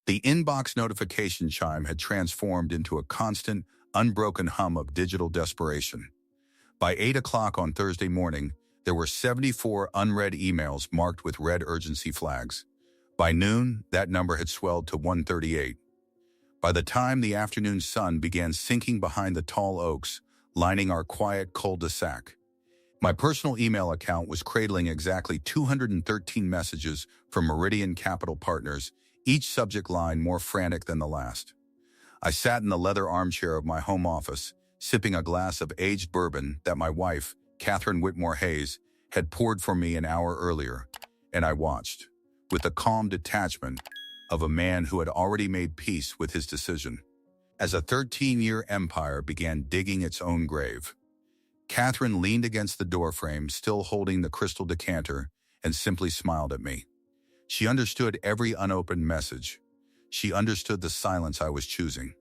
The inbox notification chime had transformed into a constant, unbroken hum of digital desperation. By 8 o'clock on Thursday morning, there were 74 unread emails marked with red urgency flags. By noon, that number had swelled to 138. By the time the afternoon sun began sinking behind the tall oaks, lining our quiet cul-de-sac, my personal email account was cradling exactly 213 messages from Meridian Capital Partners, each subject line more frantic than the last. I sat in the leather armchair of my home office, sipping a glass of aged bourbon that my wife, Catherine Whitmore Hayes, had poured for me an hour earlier, and I watched, with the calm detachment of a man who had already made peace with his decision. As a 13-year empire began digging its own grave, Catherine leaned against the doorframe, still holding the crystal decanter, and simply smiled at me. She understood every unopened message. She understood the silence I was choosing.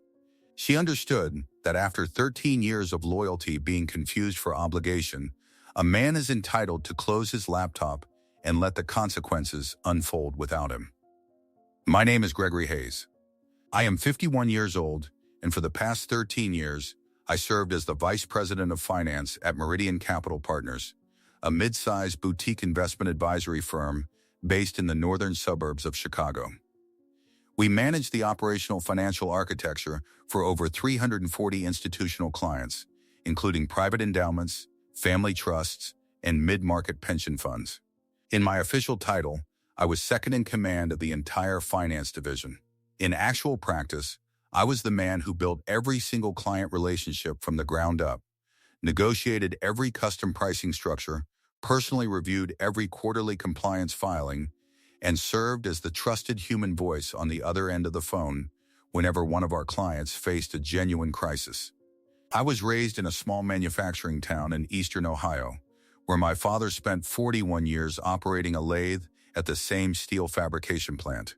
She understood that after 13 years of loyalty being confused for obligation, a man is entitled to close his laptop and let the consequences unfold without him. My name is Gregory Hayes. I am 51 years old, and for the past 13 years, I served as the Vice President of Finance at Meridian Capital Partners, a mid-sized boutique investment advisory firm based in the northern suburbs of Chicago. We manage the operational financial architecture for over 340 institutional clients, including private endowments, family trusts, and mid-market pension funds. In my official title, I was second in command of the entire finance division. In actual practice, I was the man who built every single client relationship from the ground up, negotiated every custom pricing structure, personally reviewed every quarterly compliance filing, and served as the trusted human voice on the other end of the phone whenever one of our clients faced a genuine crisis. I was raised in a small manufacturing town in eastern Ohio, where my father spent 41 years operating a lathe at the same steel fabrication plant.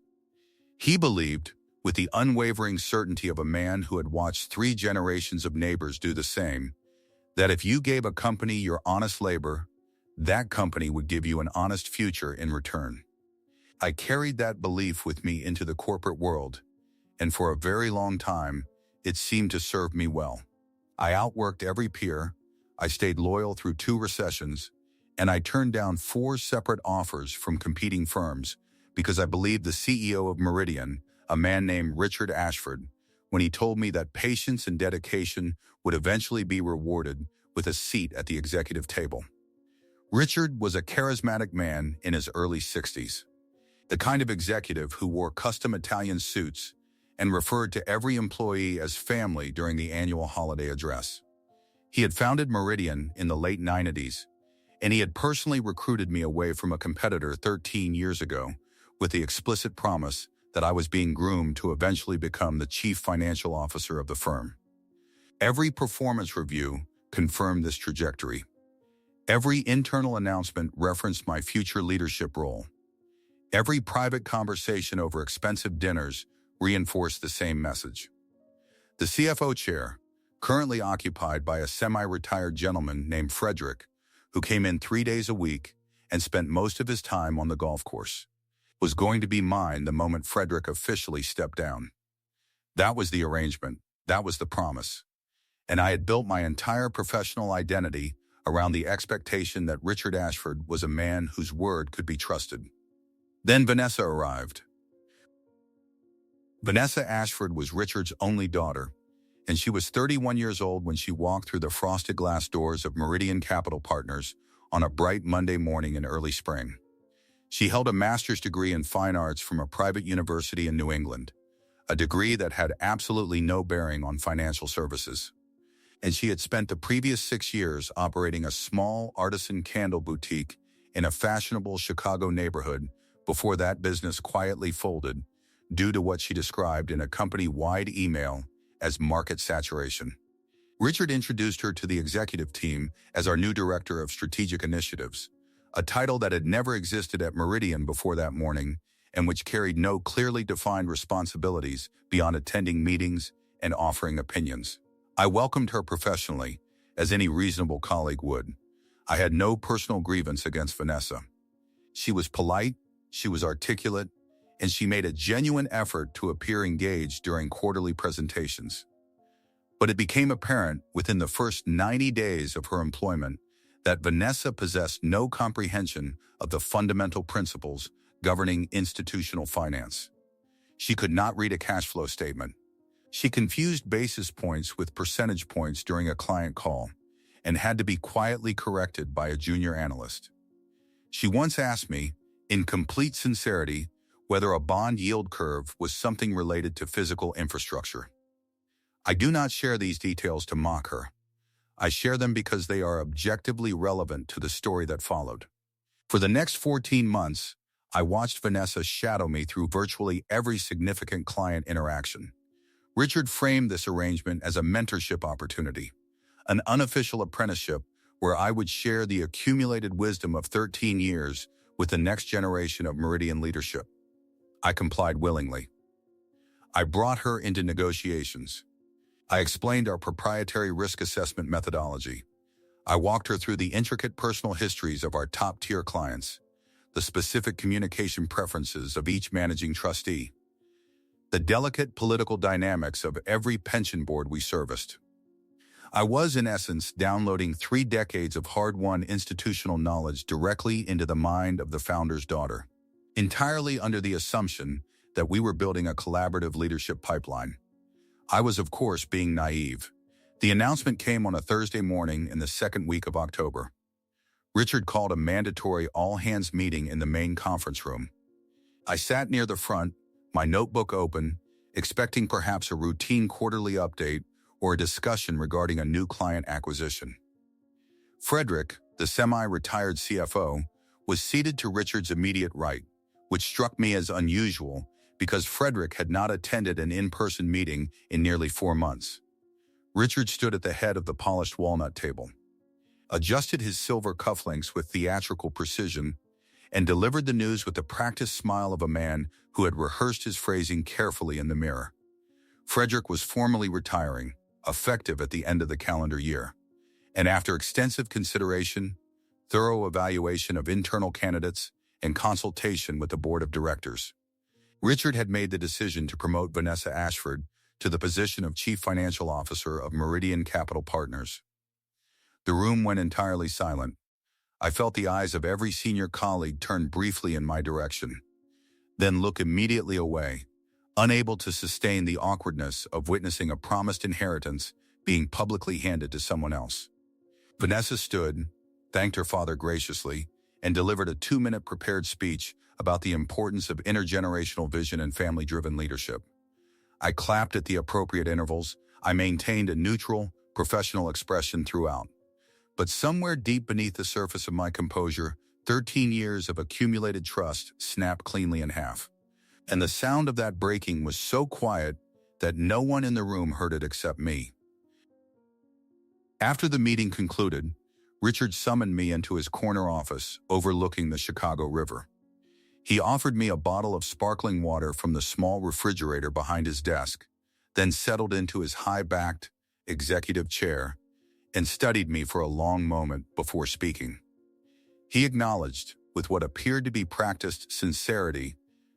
He believed, with the unwavering certainty of a man who had watched 3 generations of neighbors do the same, that if you gave a company your honest labor, that company would give you an honest future in return. I carried that belief with me into the corporate world, and for a very long time, it seemed to serve me well. I outworked every peer, I stayed loyal through 2 recessions, and I turned down 4 separate offers from competing firms because I believed the CEO of Meridian, a man named Richard Ashford, when he told me that patience and dedication would eventually be rewarded with a seat at the executive table. Richard was a charismatic man in his early 60s, the kind of executive who wore custom Italian suits and referred to every employee as family during the annual holiday address. He had founded Meridian in the late 90s, and he had personally recruited me away from a competitor 13 years ago with the explicit promise that I was being groomed to eventually become the chief financial officer of the firm. Every performance review confirmed this trajectory. Every internal announcement referenced my future leadership role. Every private conversation over expensive dinners reinforced the same message. The CFO chair, currently occupied by a semi-retired gentleman named Frederick, who came in 3 days a week and spent most of his time on the golf course, was going to be mine the moment Frederick officially stepped down. That was the arrangement. That was the promise. And I had built my entire professional identity around the expectation that Richard Ashford was a man whose word could be trusted. Then Vanessa arrived. Vanessa Ashford was Richard's only daughter, and she was 31 years old when she walked through the frosted glass doors of Meridian Capital Partners on a bright Monday morning in early spring. She held a master's degree in fine arts from a private university in New England, a degree that had absolutely no bearing on financial services. And she had spent the previous 6 years operating a small artisan candle boutique in a fashionable Chicago neighborhood before that business quietly folded due to what she described in a company-wide email as market saturation. Richard introduced her to the executive team as our new director of strategic initiatives, a title that had never existed at Meridian before that morning and which carried no clearly defined responsibilities beyond attending meetings and offering opinions. I welcomed her professionally, as any reasonable colleague would. I had no personal grievance against Vanessa. She was polite, she was articulate, and she made a genuine effort to appear engaged during quarterly presentations. But it became apparent within the first 90 days of her employment that Vanessa possessed no comprehension of the fundamental principles governing institutional finance. She could not read a cash flow statement. She confused basis points with percentage points during a client call and had to be quietly corrected by a junior analyst. She once asked me, in complete sincerity, whether a bond yield curve was something related to physical infrastructure. I do not share these details to mock her. I share them because they are objectively relevant to the story that followed. For the next 14 months, I watched Vanessa shadow me through virtually every significant client interaction. Richard framed this arrangement as a mentorship opportunity, an unofficial apprenticeship where I would share the accumulated wisdom of 13 years with the next generation of Meridian leadership. I complied willingly. I brought her into negotiations. I explained our proprietary risk assessment methodology. I walked her through the intricate personal histories of our top-tier clients, the specific communication preferences of each managing trustee, the delicate political dynamics of every pension board we serviced. I was, in essence, downloading 3 decades of hard-won institutional knowledge directly into the mind of the founder's daughter, entirely under the assumption that we were building a collaborative leadership pipeline. I was, of course, being naive. The announcement came on a Thursday morning in the second week of October. Richard called a mandatory all-hands meeting in the main conference room. I sat near the front, my notebook open, expecting perhaps a routine quarterly update or a discussion regarding a new client acquisition. Frederick, the semi-retired CFO, was seated to Richard's immediate right, which struck me as unusual because Frederick had not attended an in-person meeting in nearly 4 months. Richard stood at the head of the polished walnut table, adjusted his silver cufflinks with theatrical precision, and delivered the news with the practiced smile of a man who had rehearsed his phrasing carefully in the mirror. Frederick was formally retiring, effective at the end of the calendar year, and after extensive consideration, thorough evaluation of internal candidates, and consultation with the board of directors, Richard had made the decision to promote Vanessa Ashford to the position of Chief Financial Officer of Meridian Capital Partners. The room went entirely silent. I felt the eyes of every senior colleague turn briefly in my direction, then look immediately away, unable to sustain the awkwardness of witnessing a promised inheritance being publicly handed to someone else. Vanessa stood, thanked her father graciously, and delivered a 2-minute prepared speech about the importance of intergenerational vision and family-driven leadership. I clapped at the appropriate intervals. I maintained a neutral, professional expression throughout. But somewhere deep beneath the surface of my composure, 13 years of accumulated trust snapped cleanly in half. And the sound of that breaking was so quiet that no one in the room heard it except me. After the meeting concluded, Richard summoned me into his corner office overlooking the Chicago River. He offered me a bottle of sparkling water from the small refrigerator behind his desk, then settled into his high-backed, executive chair and studied me for a long moment before speaking. He acknowledged, with what appeared to be practiced sincerity,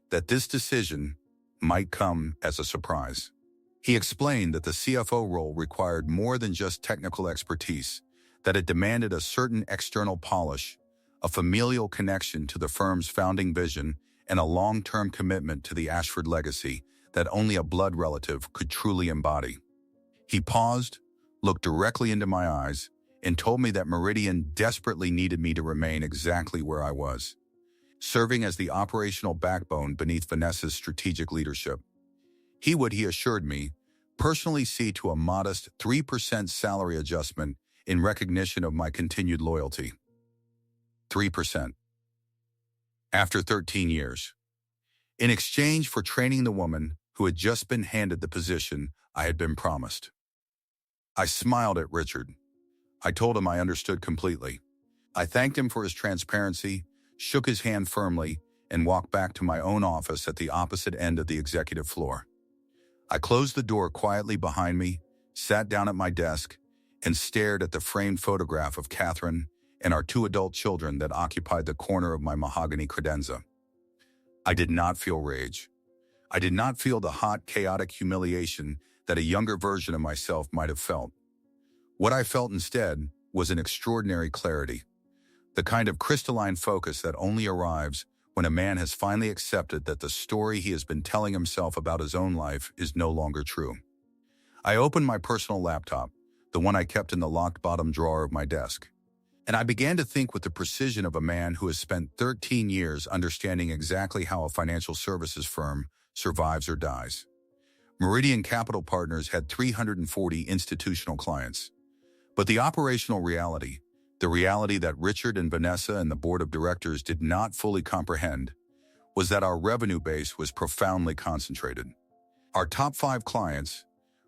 that this decision might come as a surprise. He explained that the CFO role required more than just technical expertise, that it demanded a certain external polish, a familial connection to the firm's founding vision, and a long-term commitment to the Ashford legacy that only a blood relative could truly embody. He paused, looked directly into my eyes, and told me that Meridian desperately needed me to remain exactly where I was, serving as the operational backbone beneath Vanessa's strategic leadership. He would, he assured me, personally see to a modest 3% salary adjustment in recognition of my continued loyalty. 3%. After 13 years. In exchange for training the woman who had just been handed the position I had been promised. I smiled at Richard. I told him I understood completely. I thanked him for his transparency, shook his hand firmly, and walked back to my own office at the opposite end of the executive floor. I closed the door quietly behind me, sat down at my desk, and stared at the framed photograph of Catherine and our 2 adult children that occupied the corner of my mahogany credenza. I did not feel rage. I did not feel the hot, chaotic humiliation that a younger version of myself might have felt. What I felt instead was an extraordinary clarity, the kind of crystalline focus that only arrives when a man has finally accepted that the story he has been telling himself about his own life is no longer true. I opened my personal laptop, the one I kept in the locked bottom drawer of my desk, and I began to think with the precision of a man who has spent 13 years understanding exactly how a financial services firm survives or dies. Meridian Capital Partners had 340 institutional clients. But the operational reality, the reality that Richard and Vanessa and the board of directors did not fully comprehend, was that our revenue base was profoundly concentrated. Our top 5 clients,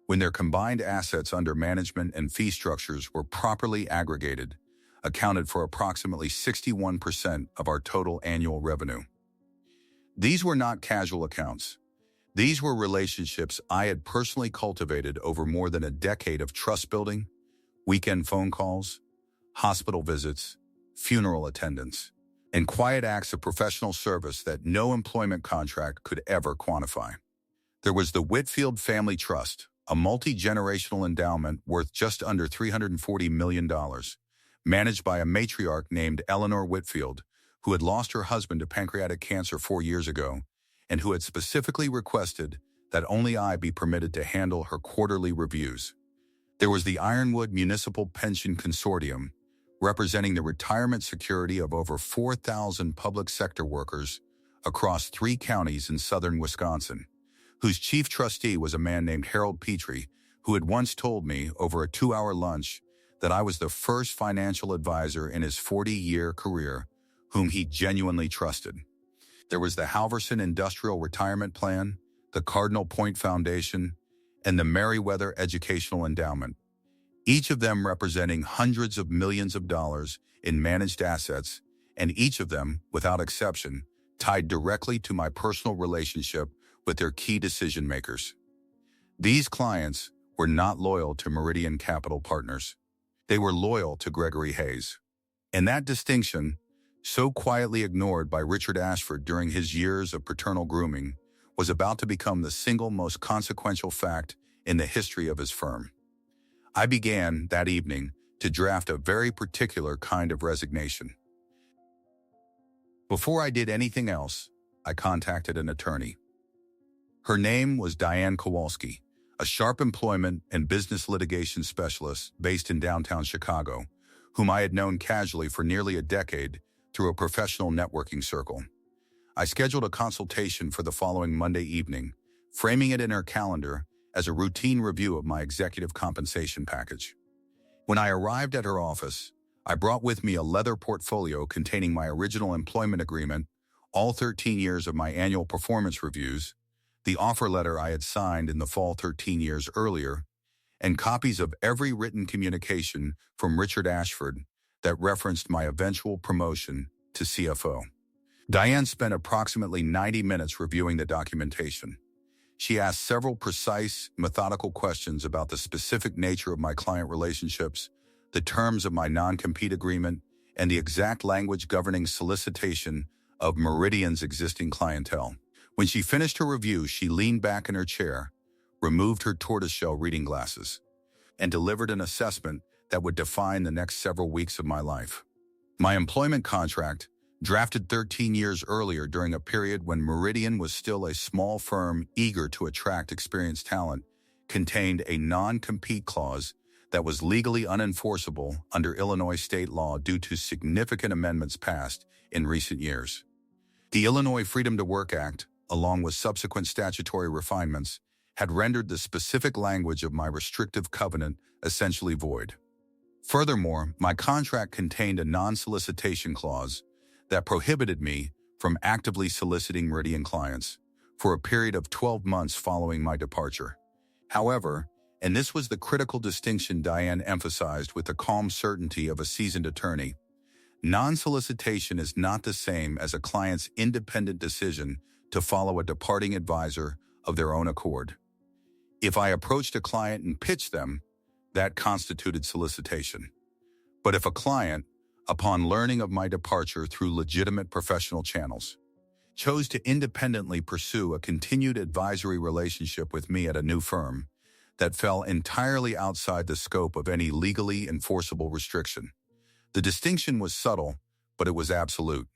when their combined assets under management and fee structures were properly aggregated, accounted for approximately 61% of our total annual revenue. These were not casual accounts. These were relationships I had personally cultivated over more than a decade of trust building, weekend phone calls, hospital visits, funeral attendance, and quiet acts of professional service that no employment contract could ever quantify. There was the Whitfield Family Trust, a multi-generational endowment worth just under $340 million, managed by a matriarch named Eleanor Whitfield, who had lost her husband to pancreatic cancer 4 years ago, and who had specifically requested that only I be permitted to handle her quarterly reviews. There was the Ironwood Municipal Pension Consortium, representing the retirement security of over 4,000 public sector workers across 3 counties in southern Wisconsin, whose chief trustee was a man named Harold Petrie, who had once told me over a 2-hour lunch that I was the first financial advisor in his 40-year career whom he genuinely trusted. There was the Halverson Industrial Retirement Plan, the Cardinal Point Foundation, and the Meriwether Educational Endowment, each of them representing hundreds of millions of dollars in managed assets, and each of them, without exception, tied directly to my personal relationship with their key decision makers. These clients were not loyal to Meridian Capital Partners. They were loyal to Gregory Hayes. And that distinction, so quietly ignored by Richard Ashford during his years of paternal grooming, was about to become the single most consequential fact in the history of his firm. I began, that evening, to draft a very particular kind of resignation. Before I did anything else, I contacted an attorney. Her name was Diane Kowalski, a sharp employment and business litigation specialist based in downtown Chicago, whom I had known casually for nearly a decade through a professional networking circle. I scheduled a consultation for the following Monday evening, framing it in her calendar as a routine review of my executive compensation package. When I arrived at her office, I brought with me a leather portfolio containing my original employment agreement, all 13 years of my annual performance reviews, the offer letter I had signed in the fall 13 years earlier, and copies of every written communication from Richard Ashford that referenced my eventual promotion to CFO. Diane spent approximately 90 minutes reviewing the documentation. She asked several precise, methodical questions about the specific nature of my client relationships, the terms of my non-compete agreement, and the exact language governing solicitation of Meridian's existing clientele. When she finished her review, she leaned back in her chair, removed her tortoiseshell reading glasses, and delivered an assessment that would define the next several weeks of my life. My employment contract, drafted 13 years earlier during a period when Meridian was still a small firm eager to attract experienced talent, contained a non-compete clause that was legally unenforceable under Illinois state law due to significant amendments passed in recent years. The Illinois Freedom to Work Act, along with subsequent statutory refinements, had rendered the specific language of my restrictive covenant essentially void. Furthermore, my contract contained a non-solicitation clause that prohibited me from actively soliciting Meridian clients for a period of 12 months following my departure. However, and this was the critical distinction Diane emphasized with the calm certainty of a seasoned attorney, non-solicitation is not the same as a client's independent decision to follow a departing advisor of their own accord. If I approached a client and pitched them, that constituted solicitation. But if a client, upon learning of my departure through legitimate professional channels, chose to independently pursue a continued advisory relationship with me at a new firm that fell entirely outside the scope of any legally enforceable restriction. The distinction was subtle, but it was absolute.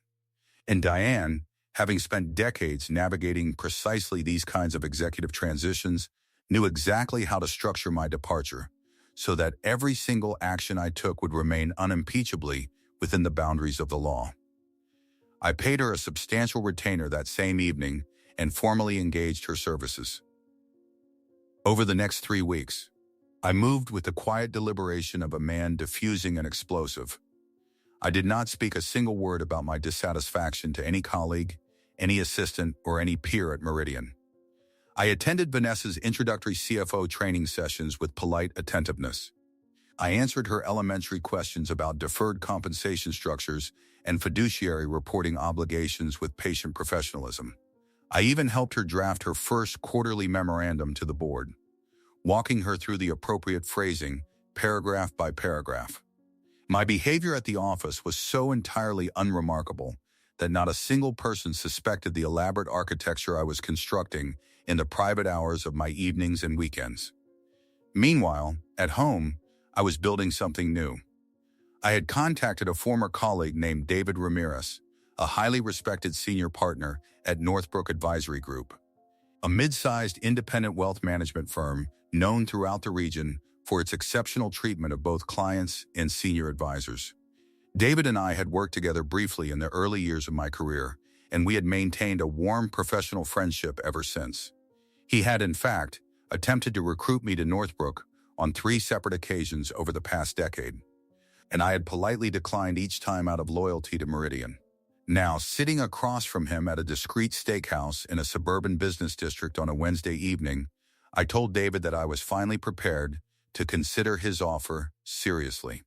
And Diane, having spent decades navigating precisely these kinds of executive transitions, knew exactly how to structure my departure so that every single action I took would remain unimpeachably within the boundaries of the law. I paid her a substantial retainer that same evening and formally engaged her services. Over the next 3 weeks, I moved with the quiet deliberation of a man diffusing an explosive. I did not speak a single word about my dissatisfaction to any colleague, any assistant, or any peer at Meridian. I attended Vanessa's introductory CFO training sessions with polite attentiveness. I answered her elementary questions about deferred compensation structures and fiduciary reporting obligations with patient professionalism. I even helped her draft her first quarterly memorandum to the board, walking her through the appropriate phrasing, paragraph by paragraph. My behavior at the office was so entirely unremarkable that not a single person suspected the elaborate architecture I was constructing in the private hours of my evenings and weekends. Meanwhile, at home, I was building something new. I had contacted a former colleague named David Ramirez, a highly respected senior partner at Northbrook Advisory Group, a mid-sized independent wealth management firm known throughout the region for its exceptional treatment of both clients and senior advisors. David and I had worked together briefly in the early years of my career, and we had maintained a warm professional friendship ever since. He had, in fact, attempted to recruit me to Northbrook on 3 separate occasions over the past decade, and I had politely declined each time out of loyalty to Meridian. Now, sitting across from him at a discreet steakhouse in a suburban business district on a Wednesday evening, I told David that I was finally prepared to consider his offer seriously.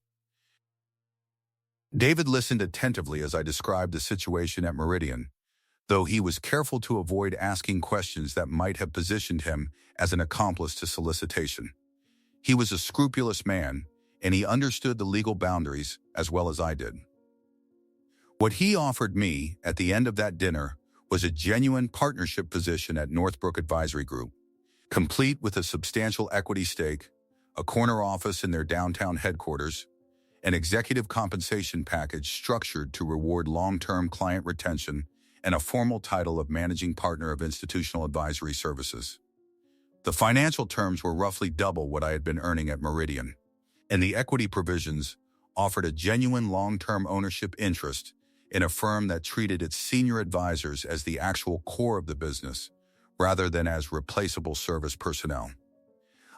David listened attentively as I described the situation at Meridian, though he was careful to avoid asking questions that might have positioned him as an accomplice to solicitation. He was a scrupulous man, and he understood the legal boundaries as well as I did. What he offered me at the end of that dinner was a genuine partnership position at Northbrook Advisory Group, complete with a substantial equity stake, a corner office in their downtown headquarters, an executive compensation package structured to reward long-term client retention, and a formal title of Managing Partner of Institutional Advisory Services. The financial terms were roughly double what I had been earning at Meridian, and the equity provisions offered a genuine long-term ownership interest in a firm that treated its senior advisors as the actual core of the business, rather than as replaceable service personnel.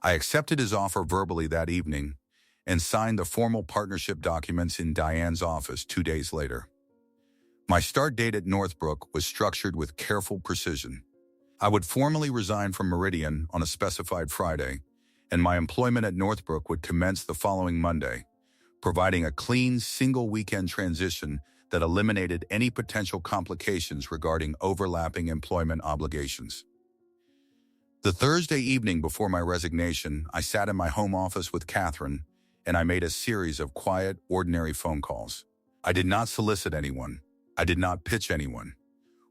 I accepted his offer verbally that evening and signed the formal partnership documents in Diane's office 2 days later. My start date at Northbrook was structured with careful precision. I would formally resign from Meridian on a specified Friday, and my employment at Northbrook would commence the following Monday, providing a clean, single weekend transition that eliminated any potential complications regarding overlapping employment obligations. The Thursday evening before my resignation, I sat in my home office with Catherine, and I made a series of quiet, ordinary phone calls. I did not solicit anyone. I did not pitch anyone.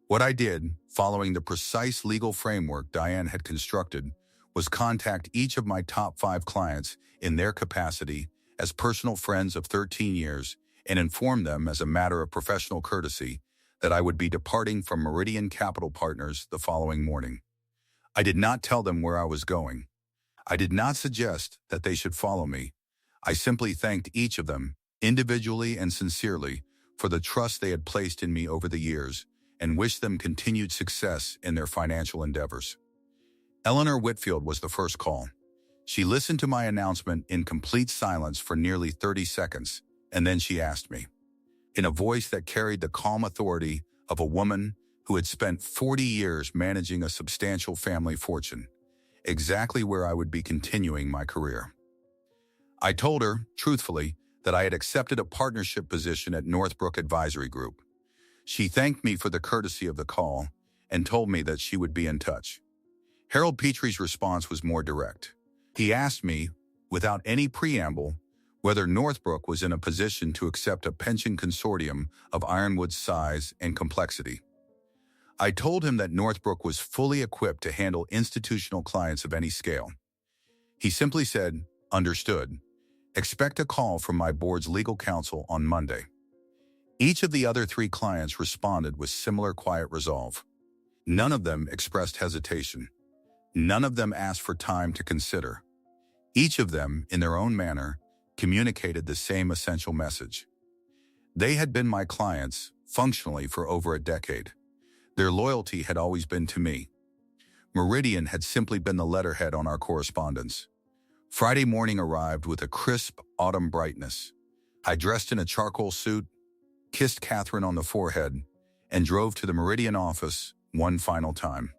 What I did, following the precise legal framework Diane had constructed, was contact each of my top 5 clients in their capacity as personal friends of 13 years and inform them as a matter of professional courtesy that I would be departing from Meridian Capital Partners the following morning. I did not tell them where I was going. I did not suggest that they should follow me. I simply thanked each of them, individually and sincerely, for the trust they had placed in me over the years and wished them continued success in their financial endeavors. Eleanor Whitfield was the first call. She listened to my announcement in complete silence for nearly 30 seconds, and then she asked me, in a voice that carried the calm authority of a woman who had spent 40 years managing a substantial family fortune, exactly where I would be continuing my career. I told her, truthfully, that I had accepted a partnership position at Northbrook Advisory Group. She thanked me for the courtesy of the call and told me that she would be in touch. Harold Petrie's response was more direct. He asked me, without any preamble, whether Northbrook was in a position to accept a pension consortium of Ironwood's size and complexity. I told him that Northbrook was fully equipped to handle institutional clients of any scale. He simply said, "Understood. Expect a call from my board's legal counsel on Monday." Each of the other three clients responded with similar quiet resolve. None of them expressed hesitation. None of them asked for time to consider. Each of them, in their own manner, communicated the same essential message. They had been my clients, functionally, for over a decade. Their loyalty had always been to me. Meridian had simply been the letterhead on our correspondence. Friday morning arrived with a crisp autumn brightness. I dressed in a charcoal suit, kissed Catherine on the forehead, and drove to the Meridian office one final time.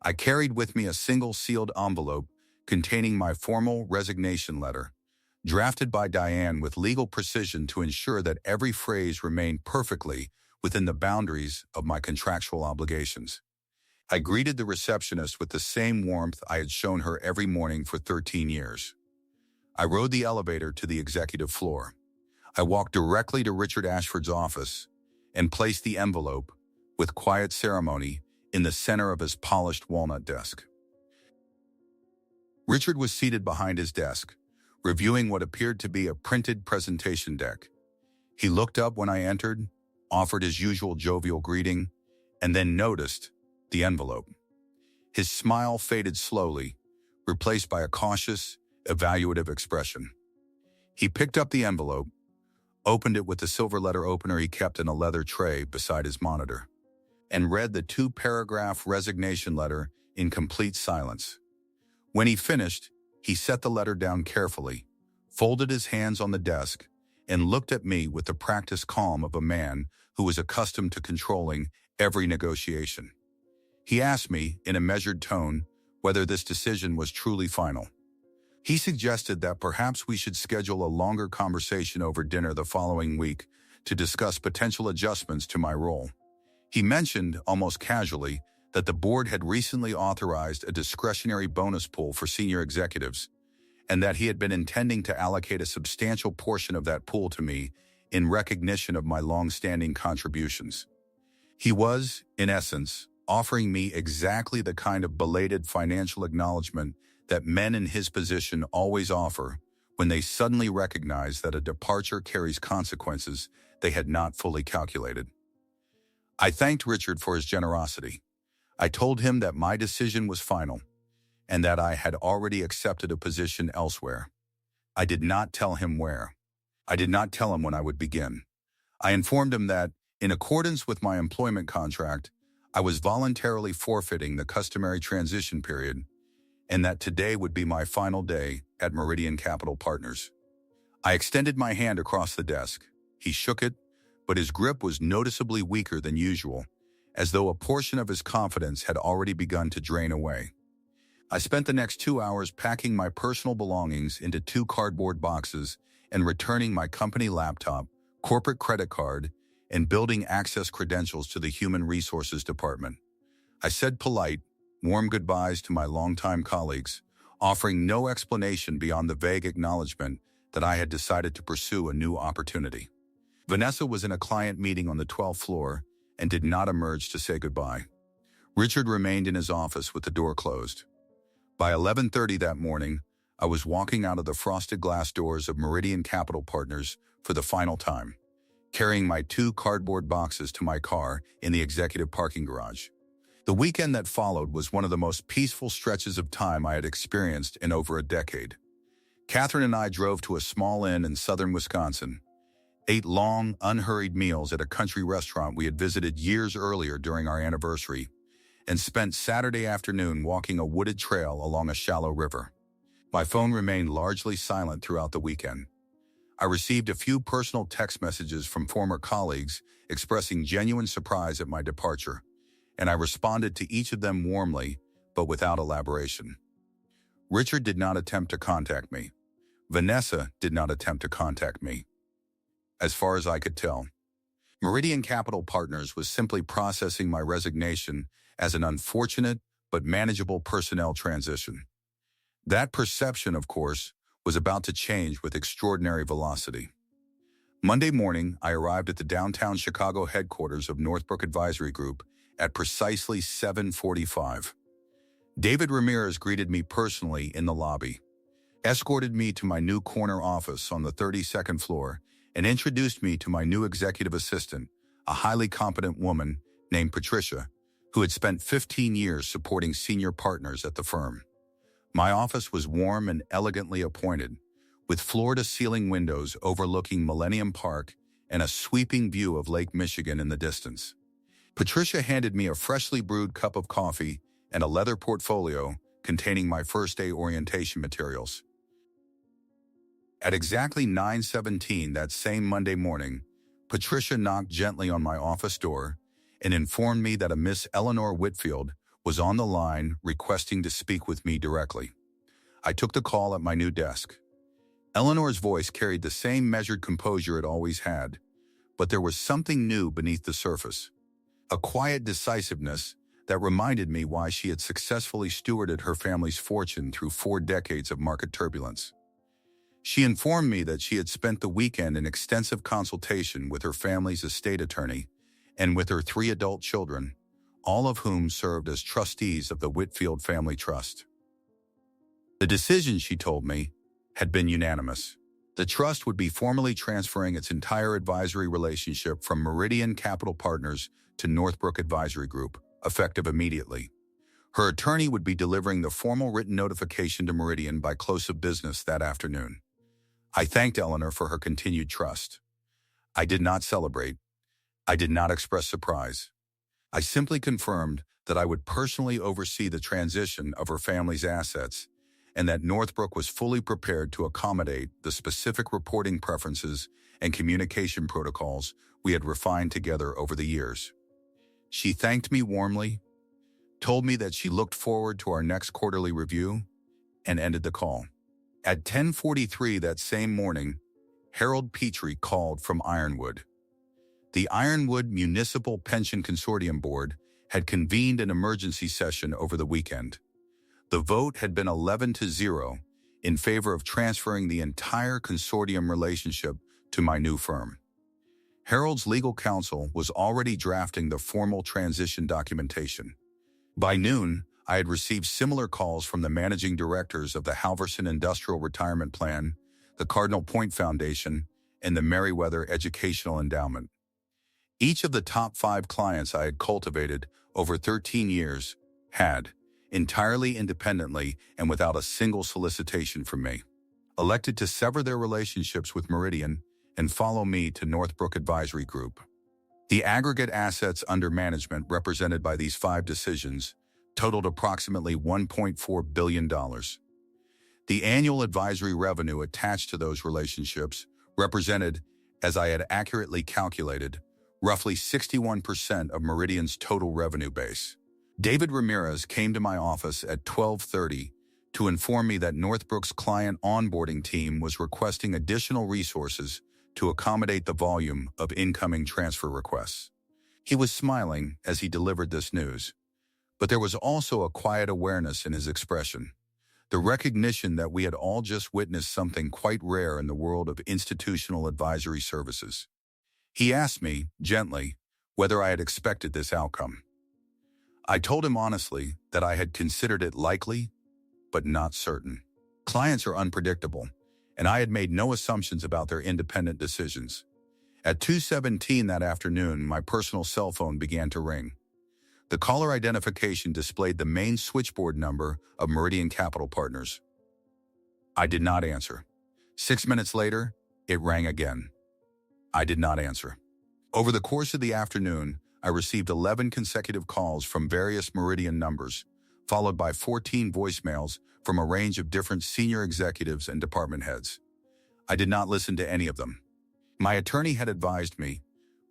I carried with me a single sealed envelope containing my formal resignation letter, drafted by Diane with legal precision to ensure that every phrase remained perfectly within the boundaries of my contractual obligations. I greeted the receptionist with the same warmth I had shown her every morning for 13 years. I rode the elevator to the executive floor. I walked directly to Richard Ashford's office and placed the envelope, with quiet ceremony, in the center of his polished walnut desk. Richard was seated behind his desk, reviewing what appeared to be a printed presentation deck. He looked up when I entered, offered his usual jovial greeting, and then noticed the envelope. His smile faded slowly, replaced by a cautious, evaluative expression. He picked up the envelope, opened it with the silver letter opener he kept in a leather tray beside his monitor, and read the 2-paragraph resignation letter in complete silence. When he finished, he set the letter down carefully, folded his hands on the desk, and looked at me with the practiced calm of a man who was accustomed to controlling every negotiation. He asked me, in a measured tone, whether this decision was truly final. He suggested that perhaps we should schedule a longer conversation over dinner the following week to discuss potential adjustments to my role. He mentioned, almost casually, that the board had recently authorized a discretionary bonus pool for senior executives, and that he had been intending to allocate a substantial portion of that pool to me in recognition of my long-standing contributions. He was, in essence, offering me exactly the kind of belated financial acknowledgement that men in his position always offer when they suddenly recognize that a departure carries consequences they had not fully calculated. I thanked Richard for his generosity. I told him that my decision was final and that I had already accepted a position elsewhere. I did not tell him where. I did not tell him when I would begin. I informed him that, in accordance with my employment contract, I was voluntarily forfeiting the customary transition period and that today would be my final day at Meridian Capital Partners. I extended my hand across the desk. He shook it, but his grip was noticeably weaker than usual, as though a portion of his confidence had already begun to drain away. I spent the next 2 hours packing my personal belongings into 2 cardboard boxes and returning my company laptop, corporate credit card, and building access credentials to the Human Resources Department. I said polite, warm goodbyes to my longtime colleagues, offering no explanation beyond the vague acknowledgement that I had decided to pursue a new opportunity. Vanessa was in a client meeting on the 12th floor and did not emerge to say goodbye. Richard remained in his office with the door closed. By 11:30 that morning, I was walking out of the frosted glass doors of Meridian Capital Partners for the final time, carrying my 2 cardboard boxes to my car in the executive parking garage. The weekend that followed was one of the most peaceful stretches of time I had experienced in over a decade. Catherine and I drove to a small inn in southern Wisconsin, ate long, unhurried meals at a country restaurant we had visited years earlier during our anniversary, and spent Saturday afternoon walking a wooded trail along a shallow river. My phone remained largely silent throughout the weekend. I received a few personal text messages from former colleagues expressing genuine surprise at my departure, and I responded to each of them warmly, but without elaboration. Richard did not attempt to contact me. Vanessa did not attempt to contact me. As far as I could tell, Meridian Capital Partners was simply processing my resignation as an unfortunate but manageable personnel transition. That perception, of course, was about to change with extraordinary velocity. Monday morning, I arrived at the downtown Chicago headquarters of Northbrook Advisory Group at precisely 7:45. David Ramirez greeted me personally in the lobby, escorted me to my new corner office on the 32nd floor, and introduced me to my new executive assistant, a highly competent woman named Patricia, who had spent 15 years supporting senior partners at the firm. My office was warm and elegantly appointed, with floor-to-ceiling windows overlooking Millennium Park and a sweeping view of Lake Michigan in the distance. Patricia handed me a freshly brewed cup of coffee and a leather portfolio containing my first day orientation materials. At exactly 9:17 that same Monday morning, Patricia knocked gently on my office door and informed me that a Miss Eleanor Whitfield was on the line requesting to speak with me directly. I took the call at my new desk. Eleanor's voice carried the same measured composure it always had, but there was something new beneath the surface. A quiet decisiveness that reminded me why she had successfully stewarded her family's fortune through 4 decades of market turbulence. She informed me that she had spent the weekend in extensive consultation with her family's estate attorney and with her 3 adult children, all of whom served as trustees of the Whitfield Family Trust. The decision, she told me, had been unanimous. The trust would be formally transferring its entire advisory relationship from Meridian Capital Partners to Northbrook Advisory Group, effective immediately. Her attorney would be delivering the formal written notification to Meridian by close of business that afternoon. I thanked Eleanor for her continued trust. I did not celebrate. I did not express surprise. I simply confirmed that I would personally oversee the transition of her family's assets and that Northbrook was fully prepared to accommodate the specific reporting preferences and communication protocols we had refined together over the years. She thanked me warmly, told me that she looked forward to our next quarterly review, and ended the call. At 10:43 that same morning, Harold Petrie called from Ironwood. The Ironwood Municipal Pension Consortium Board had convened an emergency session over the weekend. The vote had been 11-0 in favor of transferring the entire consortium relationship to my new firm. Harold's legal counsel was already drafting the formal transition documentation. By noon, I had received similar calls from the managing directors of the Halverson Industrial Retirement Plan, the Cardinal Point Foundation, and the Meriwether Educational Endowment. Each of the top 5 clients I had cultivated over 13 years had, entirely independently and without a single solicitation from me, elected to sever their relationships with Meridian and follow me to Northbrook Advisory Group. The aggregate assets under management represented by these 5 decisions totaled approximately $1.4 billion. The annual advisory revenue attached to those relationships represented, as I had accurately calculated, roughly 61% of Meridian's total revenue base. David Ramirez came to my office at 12:30 to inform me that Northbrook's client onboarding team was requesting additional resources to accommodate the volume of incoming transfer requests. He was smiling as he delivered this news, but there was also a quiet awareness in his expression, the recognition that we had all just witnessed something quite rare in the world of institutional advisory services. He asked me, gently, whether I had expected this outcome. I told him honestly that I had considered it likely, but not certain. Clients are unpredictable, and I had made no assumptions about their independent decisions. At 2:17 that afternoon, my personal cell phone began to ring. The caller identification displayed the main switchboard number of Meridian Capital Partners. I did not answer. 6 minutes later, it rang again. I did not answer. Over the course of the afternoon, I received 11 consecutive calls from various Meridian numbers, followed by 14 voicemails from a range of different senior executives and department heads. I did not listen to any of them. My attorney had advised me,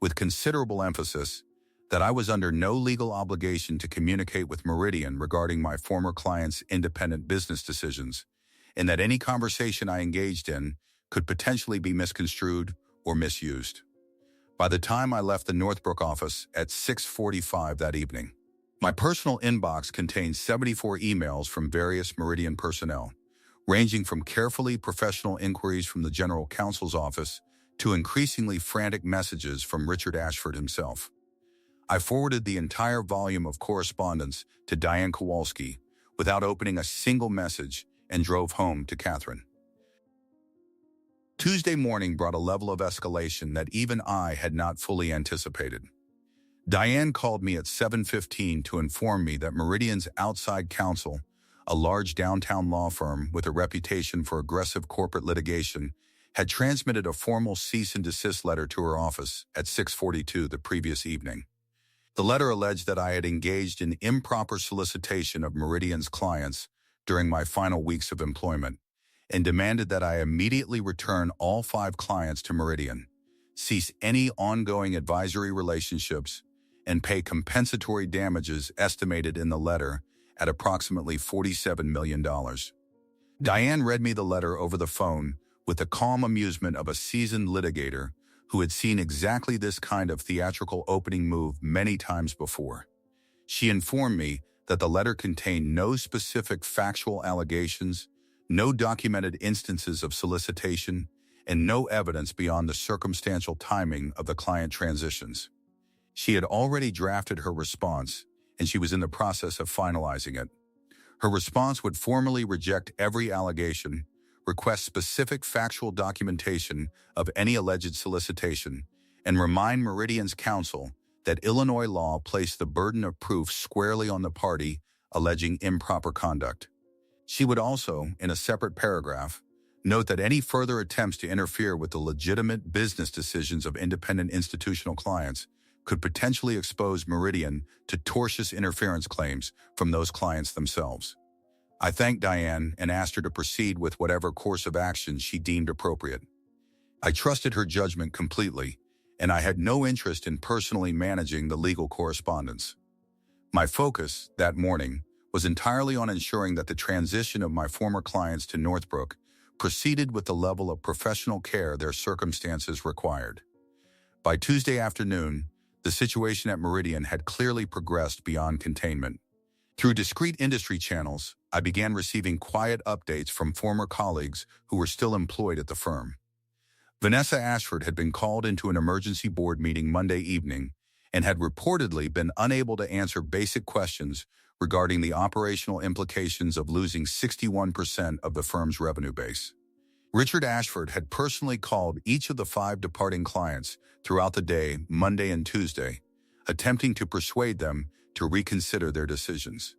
with considerable emphasis, that I was under no legal obligation to communicate with Meridian regarding my former client's independent business decisions, and that any conversation I engaged in could potentially be misconstrued or misused. By the time I left the Northbrook office at 6:45 that evening, my personal inbox contained 74 emails from various Meridian personnel, ranging from carefully professional inquiries from the General Counsel's office to increasingly frantic messages from Richard Ashford himself. I forwarded the entire volume of correspondence to Diane Kowalski without opening a single message and drove home to Catherine. Tuesday morning brought a level of escalation that even I had not fully anticipated. Diane called me at 7:15 to inform me that Meridian's outside counsel, a large downtown law firm with a reputation for aggressive corporate litigation, had transmitted a formal cease and desist letter to her office at 6:42 the previous evening. The letter alleged that I had engaged in improper solicitation of Meridian's clients during my final weeks of employment and demanded that I immediately return all 5 clients to Meridian, cease any ongoing advisory relationships, and pay compensatory damages estimated in the letter at approximately $47 million. Diane read me the letter over the phone with the calm amusement of a seasoned litigator who had seen exactly this kind of theatrical opening move many times before. She informed me that the letter contained no specific factual allegations, no documented instances of solicitation, and no evidence beyond the circumstantial timing of the client transitions. She had already drafted her response, and she was in the process of finalizing it. Her response would formally reject every allegation, request specific factual documentation of any alleged solicitation, and remind Meridian's counsel that Illinois law placed the burden of proof squarely on the party alleging improper conduct. She would also, in a separate paragraph, note that any further attempts to interfere with the legitimate business decisions of independent institutional clients could potentially expose Meridian to tortious interference claims from those clients themselves. I thanked Diane and asked her to proceed with whatever course of action she deemed appropriate. I trusted her judgment completely, and I had no interest in personally managing the legal correspondence. My focus, that morning, was entirely on ensuring that the transition of my former clients to Northbrook proceeded with the level of professional care their circumstances required. By Tuesday afternoon, the situation at Meridian had clearly progressed beyond containment. Through discrete industry channels, I began receiving quiet updates from former colleagues who were still employed at the firm. Vanessa Ashford had been called into an emergency board meeting Monday evening and had reportedly been unable to answer basic questions regarding the operational implications of losing 61% of the firm's revenue base. Richard Ashford had personally called each of the 5 departing clients throughout the day, Monday and Tuesday, attempting to persuade them to reconsider their decisions.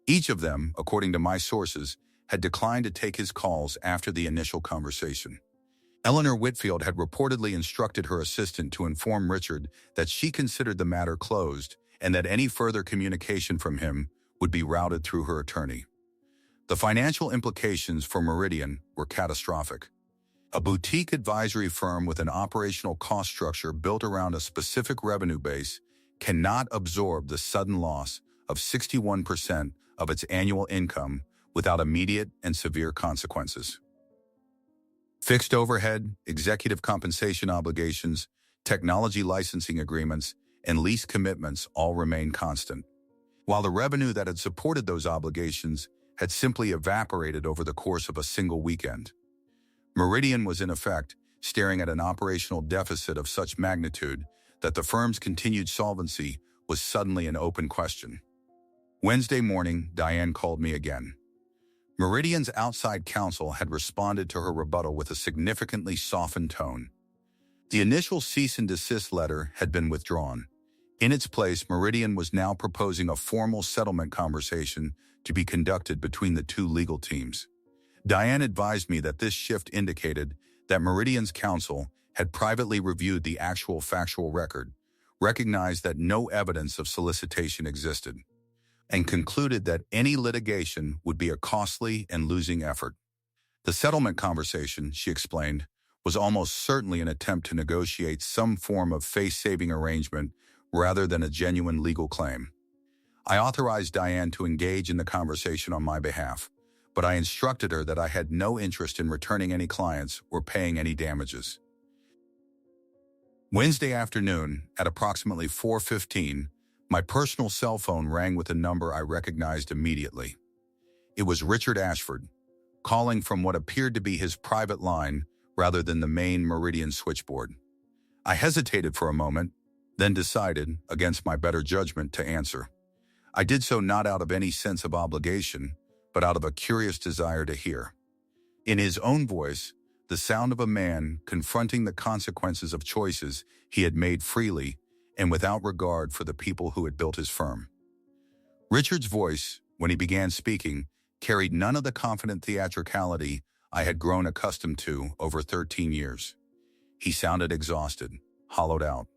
Each of them, according to my sources, had declined to take his calls after the initial conversation. Eleanor Whitfield had reportedly instructed her assistant to inform Richard that she considered the matter closed and that any further communication from him would be routed through her attorney. The financial implications for Meridian were catastrophic. A boutique advisory firm with an operational cost structure built around a specific revenue base cannot absorb the sudden loss of 61% of its annual income without immediate and severe consequences. Fixed overhead, executive compensation obligations, technology licensing agreements, and lease commitments all remain constant, while the revenue that had supported those obligations had simply evaporated over the course of a single weekend. Meridian was in effect staring at an operational deficit of such magnitude that the firm's continued solvency was suddenly an open question. Wednesday morning, Diane called me again. Meridian's outside counsel had responded to her rebuttal with a significantly softened tone. The initial cease and desist letter had been withdrawn. In its place, Meridian was now proposing a formal settlement conversation to be conducted between the 2 legal teams. Diane advised me that this shift indicated that Meridian's counsel had privately reviewed the actual factual record, recognized that no evidence of solicitation existed, and concluded that any litigation would be a costly and losing effort. The settlement conversation, she explained, was almost certainly an attempt to negotiate some form of face-saving arrangement rather than a genuine legal claim. I authorized Diane to engage in the conversation on my behalf, but I instructed her that I had no interest in returning any clients or paying any damages. Wednesday afternoon, at approximately 4:15, my personal cell phone rang with a number I recognized immediately. It was Richard Ashford, calling from what appeared to be his private line rather than the main Meridian switchboard. I hesitated for a moment, then decided, against my better judgment, to answer. I did so not out of any sense of obligation, but out of a curious desire to hear. In his own voice, the sound of a man confronting the consequences of choices he had made freely and without regard for the people who had built his firm. Richard's voice, when he began speaking, carried none of the confident theatricality I had grown accustomed to over 13 years. He sounded exhausted, hollowed out,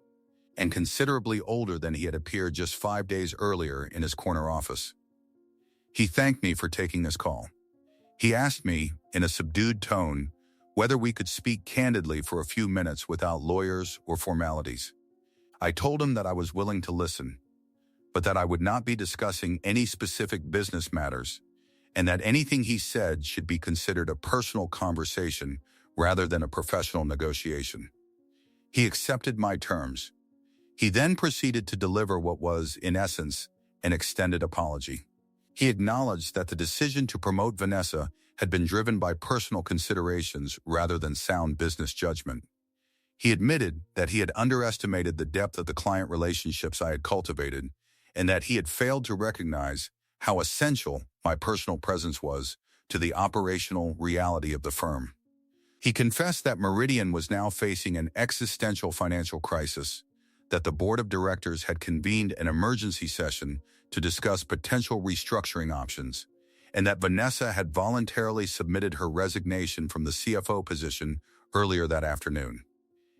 and considerably older than he had appeared just 5 days earlier in his corner office. He thanked me for taking this call. He asked me, in a subdued tone, whether we could speak candidly for a few minutes without lawyers or formalities. I told him that I was willing to listen, but that I would not be discussing any specific business matters, and that anything he said should be considered a personal conversation rather than a professional negotiation. He accepted my terms. He then proceeded to deliver what was, in essence, an extended apology. He acknowledged that the decision to promote Vanessa had been driven by personal considerations rather than sound business judgment. He admitted that he had underestimated the depth of the client relationships I had cultivated, and that he had failed to recognize how essential my personal presence was to the operational reality of the firm. He confessed that Meridian was now facing an existential financial crisis, that the board of directors had convened an emergency session to discuss potential restructuring options, and that Vanessa had voluntarily submitted her resignation from the CFO position earlier that afternoon.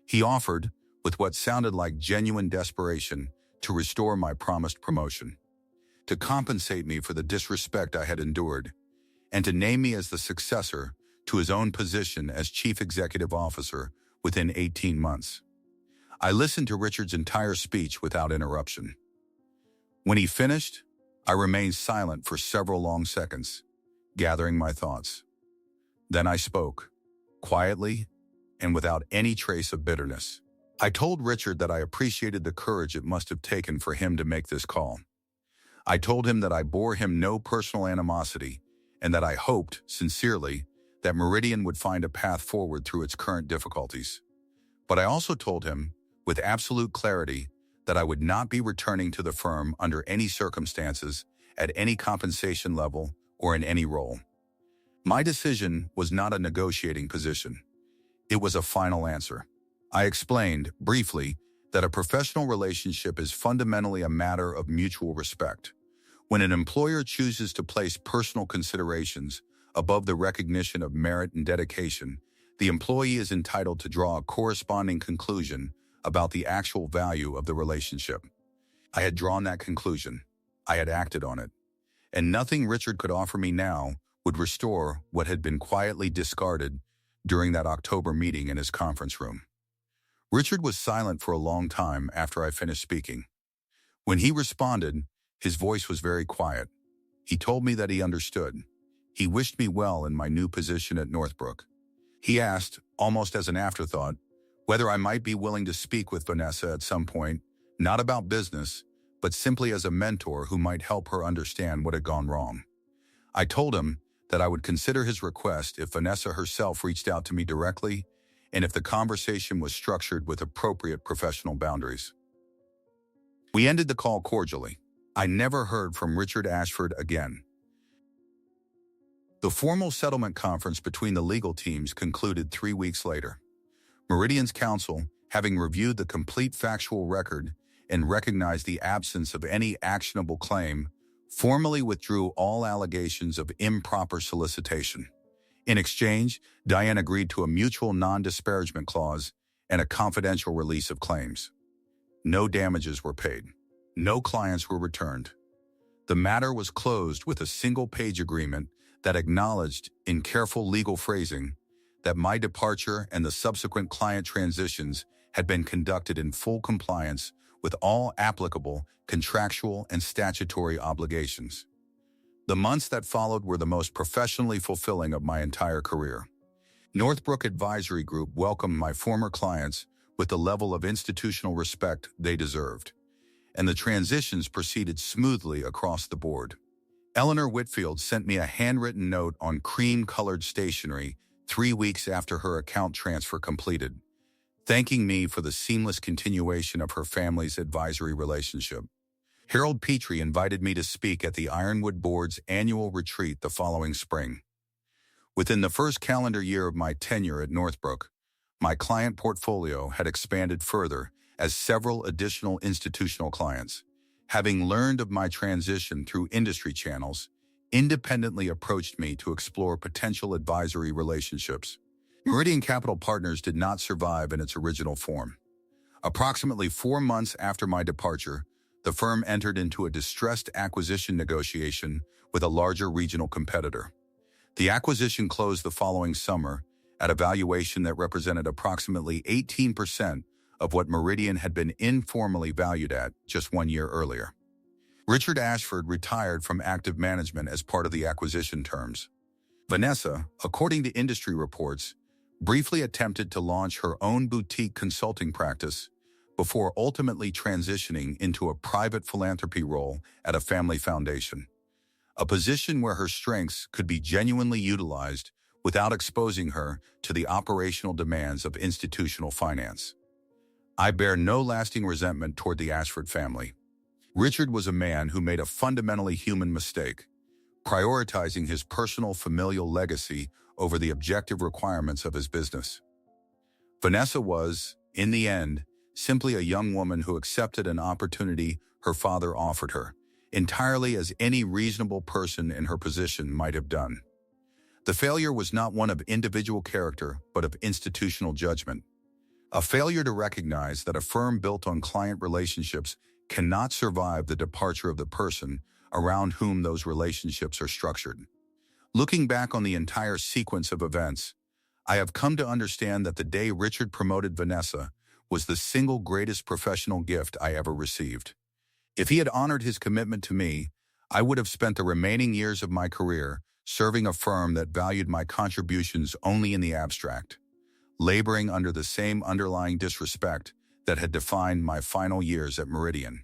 He offered, with what sounded like genuine desperation, to restore my promised promotion, to compensate me for the disrespect I had endured, and to name me as the successor to his own position as Chief Executive Officer within 18 months. I listened to Richard's entire speech without interruption. When he finished, I remained silent for several long seconds, gathering my thoughts. Then I spoke, quietly and without any trace of bitterness. I told Richard that I appreciated the courage it must have taken for him to make this call. I told him that I bore him no personal animosity and that I hoped, sincerely, that Meridian would find a path forward through its current difficulties. But I also told him, with absolute clarity, that I would not be returning to the firm under any circumstances, at any compensation level, or in any role. My decision was not a negotiating position. It was a final answer. I explained, briefly, that a professional relationship is fundamentally a matter of mutual respect. When an employer chooses to place personal considerations above the recognition of merit and dedication, the employee is entitled to draw a corresponding conclusion about the actual value of the relationship. I had drawn that conclusion. I had acted on it. And nothing Richard could offer me now would restore what had been quietly discarded during that October meeting in his conference room. Richard was silent for a long time after I finished speaking. When he responded, his voice was very quiet. He told me that he understood. He wished me well in my new position at Northbrook. He asked, almost as an afterthought, whether I might be willing to speak with Vanessa at some point, not about business, but simply as a mentor who might help her understand what had gone wrong. I told him that I would consider his request if Vanessa herself reached out to me directly and if the conversation was structured with appropriate professional boundaries. We ended the call cordially. I never heard from Richard Ashford again. The formal settlement conference between the legal teams concluded 3 weeks later. Meridian's counsel, having reviewed the complete factual record and recognized the absence of any actionable claim, formally withdrew all allegations of improper solicitation. In exchange, Diane agreed to a mutual non-disparagement clause and a confidential release of claims. No damages were paid. No clients were returned. The matter was closed with a single-page agreement that acknowledged, in careful legal phrasing, that my departure and the subsequent client transitions had been conducted in full compliance with all applicable contractual and statutory obligations. The months that followed were the most professionally fulfilling of my entire career. Northbrook Advisory Group welcomed my former clients with the level of institutional respect they deserved, and the transitions proceeded smoothly across the board. Eleanor Whitfield sent me a handwritten note on cream-colored stationery 3 weeks after her account transfer completed, thanking me for the seamless continuation of her family's advisory relationship. Harold Petrie invited me to speak at the Ironwood Board's annual retreat the following spring. Within the first calendar year of my tenure at Northbrook, my client portfolio had expanded further as several additional institutional clients, having learned of my transition through industry channels, independently approached me to explore potential advisory relationships. Meridian Capital Partners did not survive in its original form. Approximately 4 months after my departure, the firm entered into a distressed acquisition negotiation with a larger regional competitor. The acquisition closed the following summer at a valuation that represented approximately 18% of what Meridian had been informally valued at just 1 year earlier. Richard Ashford retired from active management as part of the acquisition terms. Vanessa, according to industry reports, briefly attempted to launch her own boutique consulting practice before ultimately transitioning into a private philanthropy role at a family foundation, a position where her strengths could be genuinely utilized without exposing her to the operational demands of institutional finance. I bear no lasting resentment toward the Ashford family. Richard was a man who made a fundamentally human mistake, prioritizing his personal familial legacy over the objective requirements of his business. Vanessa was, in the end, simply a young woman who accepted an opportunity her father offered her, entirely as any reasonable person in her position might have done. The failure was not one of individual character, but of institutional judgment. A failure to recognize that a firm built on client relationships cannot survive the departure of the person around whom those relationships are structured. Looking back on the entire sequence of events, I have come to understand that the day Richard promoted Vanessa was the single greatest professional gift I ever received. If he had honored his commitment to me, I would have spent the remaining years of my career serving a firm that valued my contributions only in the abstract, laboring under the same underlying disrespect that had defined my final years at Meridian.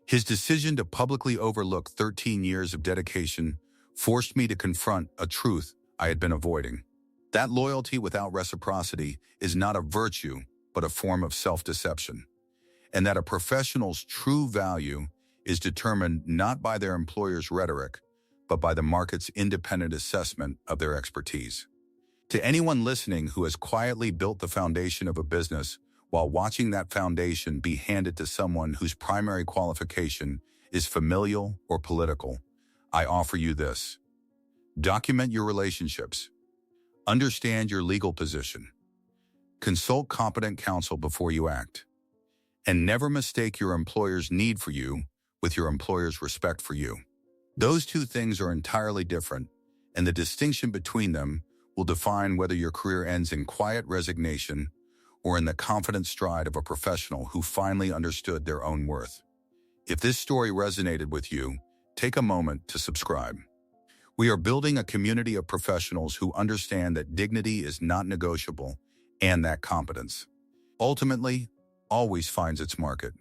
His decision to publicly overlook 13 years of dedication forced me to confront a truth I had been avoiding. That loyalty without reciprocity is not a virtue, but a form of self-deception, and that a professional's true value is determined not by their employer's rhetoric, but by the market's independent assessment of their expertise. To anyone listening who has quietly built the foundation of a business while watching that foundation be handed to someone whose primary qualification is familial or political, I offer you this. Document your relationships. Understand your legal position. Consult competent counsel before you act. And never mistake your employer's need for you with your employer's respect for you. Those two things are entirely different, and the distinction between them will define whether your career ends in quiet resignation or in the confident stride of a professional who finally understood their own worth. If this story resonated with you, take a moment to subscribe. We are building a community of professionals who understand that dignity is not negotiable and that competence, ultimately, always finds its market.